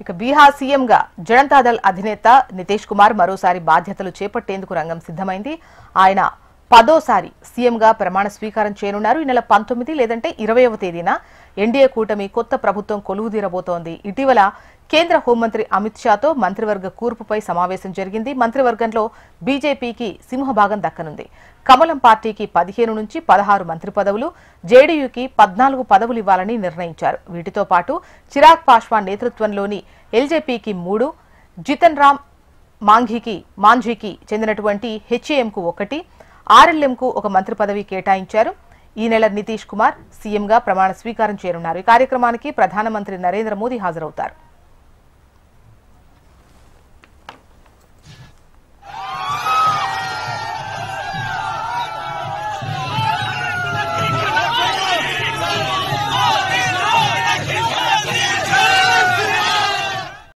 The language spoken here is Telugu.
ఇక బీహార్ సీఎంగా జనతాదళ్ అధినేత నితీష్ కుమార్ మరోసారి బాధ్యతలు చేపట్టేందుకు రంగం సిద్ధమైంది. ఆయన 10వ సీఎంగా ప్రమాణ స్వీకారం చేయనున్నారు. ఈ నెల 19 లేదంటే 20వ తేదీన ఎన్డీఏ కూటమి కొత్త ప్రభుత్వం కొలువుదీరబోతోంది. ఇటీవల కేంద్ర హోంమంత్రి అమిత్ షాతో మంత్రివర్గ కూర్పుపై సమావేశం జరిగింది. మంత్రివర్గంలో బీజేపీకి సింహభాగం దక్కనుంది. కమలం పార్టీకి 15 నుంచి 16 మంత్రి పదవులు, జేడీయూకి 14 పదవులు ఇవ్వాలని నిర్ణయించారు. వీటితో పాటు చిరాగ్ పాస్వాన్ నేతృత్వంలోని ఎల్జేపీకి 3, జితన్ రామ్ మాంఝీకి చెందినటువంటి హెచ్ఏఎంకు 1, ఆర్ఎల్ఎంకు 1 మంత్రి పదవి కేటాయించారు. ఈ నెల నితీష్ కుమార్ సీఎంగా ప్రమాణ స్వీకారం చేయనున్నారు. ఈ కార్యక్రమానికి ప్రధానమంత్రి నరేంద్ర మోదీ హాజరవుతారు.